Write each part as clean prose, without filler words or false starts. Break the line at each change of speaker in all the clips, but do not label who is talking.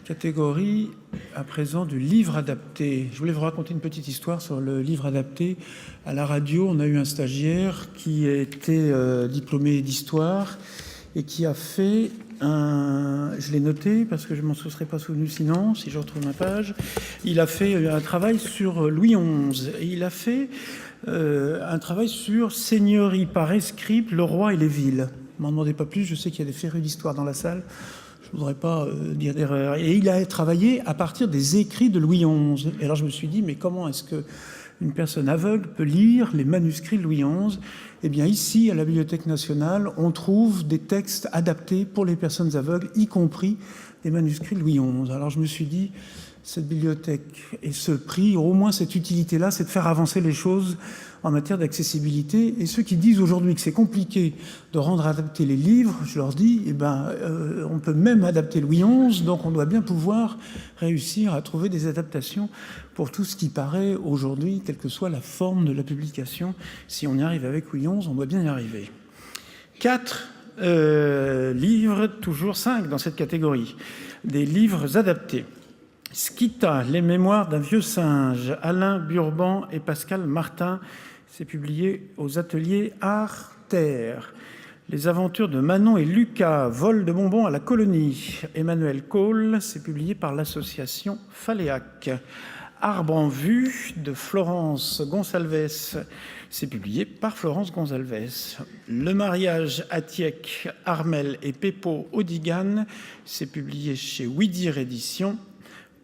Catégorie à présent du livre adapté. Je voulais vous raconter une petite histoire sur le livre adapté. À la radio, on a eu un stagiaire qui était diplômé d'histoire et qui a fait je l'ai noté parce que je ne m'en serais pas souvenu sinon, si je retrouve ma page. Il a fait un travail sur Louis XI et il a fait un travail sur Seigneurie par escripe, le roi et les villes. Ne m'en demandez pas plus, je sais qu'il y a des férus d'histoire dans la salle. Je ne voudrais pas dire d'erreur. Et il a travaillé à partir des écrits de Louis XI. Et alors je me suis dit, mais comment est-ce qu'une personne aveugle peut lire les manuscrits de Louis XI ? Eh bien ici, à la Bibliothèque nationale, on trouve des textes adaptés pour les personnes aveugles, y compris des manuscrits de Louis XI. Alors je me suis dit, cette bibliothèque et ce prix, au moins cette utilité-là, c'est de faire avancer les choses en matière d'accessibilité. Et ceux qui disent aujourd'hui que c'est compliqué de rendre adapter les livres, je leur dis, on peut même adapter Louis XI, donc on doit bien pouvoir réussir à trouver des adaptations pour tout ce qui paraît aujourd'hui, quelle que soit la forme de la publication. Si on y arrive avec Louis XI, on doit bien y arriver. 4 livres, toujours 5 dans cette catégorie, des livres adaptés. Skita, les mémoires d'un vieux singe, Alain Burban et Pascal Martin. C'est publié aux ateliers Art-Terre. Les aventures de Manon et Lucas, vol de bonbons à la colonie. Emmanuel Cole, c'est publié par l'association Faléac. Arbre en vue de Florence Gonsalves, c'est publié par Florence Gonsalves. Le mariage Atiek, Armel et Peppo Odigan, c'est publié chez Ouidir Éditions.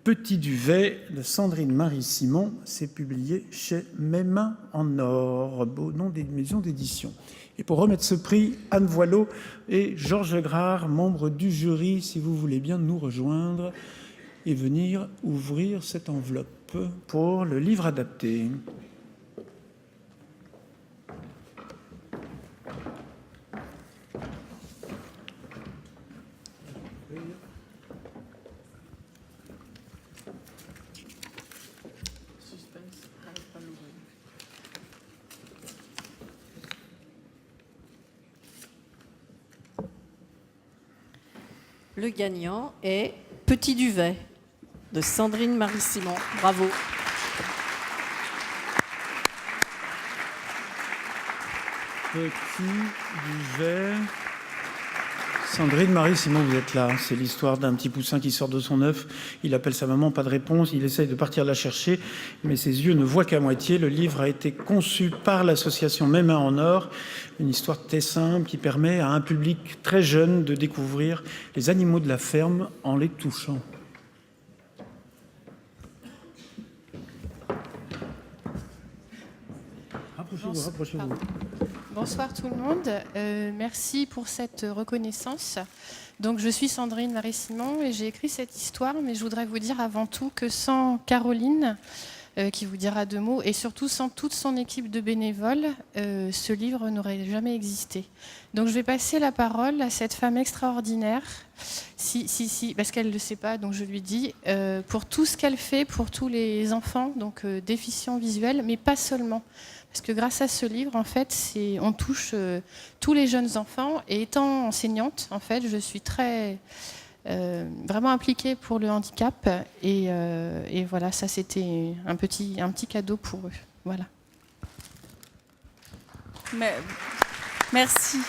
Petit duvet de Sandrine Marie-Simon, c'est publié chez Mes mains en or, beau nom des maisons d'édition. Et pour remettre ce prix, Anne Voileau et Georges Grard, membres du jury, si vous voulez bien nous rejoindre et venir ouvrir cette enveloppe pour le livre adapté.
Le gagnant est Petit duvet de Sandrine Marie-Simon. Bravo.
Petit duvet. Sandrine Marie-Simon, vous êtes là. C'est l'histoire d'un petit poussin qui sort de son œuf. Il appelle sa maman, pas de réponse. Il essaye de partir la chercher, mais ses yeux ne voient qu'à moitié. Le livre a été conçu par l'association Mes mains en or. Une histoire très simple qui permet à un public très jeune de découvrir les animaux de la ferme en les touchant. Rapprochez-vous.
Bonsoir tout le monde. Merci pour cette reconnaissance. Donc, je suis Sandrine Marie-Simon et j'ai écrit cette histoire, mais je voudrais vous dire avant tout que sans Caroline, qui vous dira 2 mots, et surtout sans toute son équipe de bénévoles, ce livre n'aurait jamais existé. Donc je vais passer la parole à cette femme extraordinaire, parce qu'elle ne le sait pas, donc je lui dis, pour tout ce qu'elle fait pour tous les enfants, donc déficients visuels, mais pas seulement. Parce que grâce à ce livre, en fait, on touche tous les jeunes enfants. Et étant enseignante, en fait, je suis très vraiment impliquée pour le handicap. Et voilà, ça, c'était un petit cadeau pour eux. Voilà.
Merci.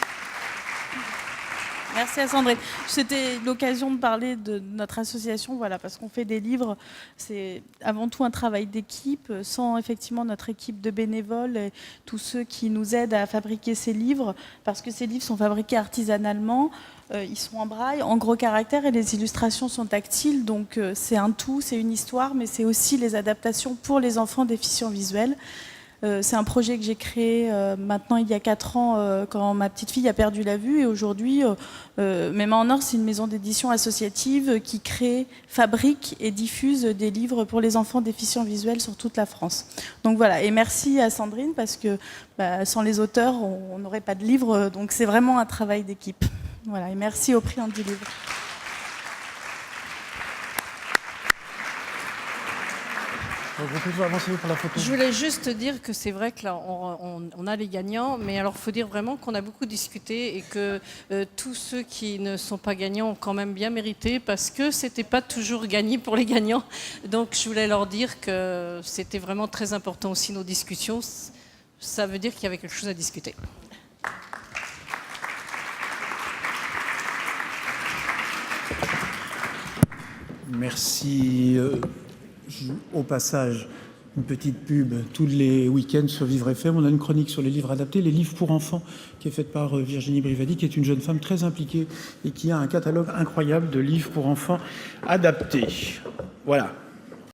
Merci à Sandrine. C'était l'occasion de parler de notre association, voilà, parce qu'on fait des livres. C'est avant tout un travail d'équipe. Sans effectivement notre équipe de bénévoles et tous ceux qui nous aident à fabriquer ces livres, parce que ces livres sont fabriqués artisanalement, ils sont en braille, en gros caractères et les illustrations sont tactiles. Donc c'est un tout, c'est une histoire, mais c'est aussi les adaptations pour les enfants déficients visuels. C'est un projet que j'ai créé maintenant il y a 4 ans quand ma petite fille a perdu la vue. Et aujourd'hui, Mes mains en or, c'est une maison d'édition associative qui crée, fabrique et diffuse des livres pour les enfants déficients visuels sur toute la France. Donc voilà, et merci à Sandrine parce que sans les auteurs, on n'aurait pas de livres. Donc c'est vraiment un travail d'équipe. Voilà, et merci au prix Andy Livre.
Vous pouvez avancer pour la photo.
Je voulais juste dire que c'est vrai que là, on a les gagnants, mais alors il faut dire vraiment qu'on a beaucoup discuté et que tous ceux qui ne sont pas gagnants ont quand même bien mérité parce que c'était pas toujours gagné pour les gagnants. Donc je voulais leur dire que c'était vraiment très important aussi nos discussions. Ça veut dire qu'il y avait quelque chose à discuter.
Merci. Au passage, une petite pub. Tous les week-ends sur Vivre FM, on a une chronique sur les livres adaptés, les livres pour enfants, qui est faite par Virginie Brivadi, qui est une jeune femme très impliquée et qui a un catalogue incroyable de livres pour enfants adaptés. Voilà.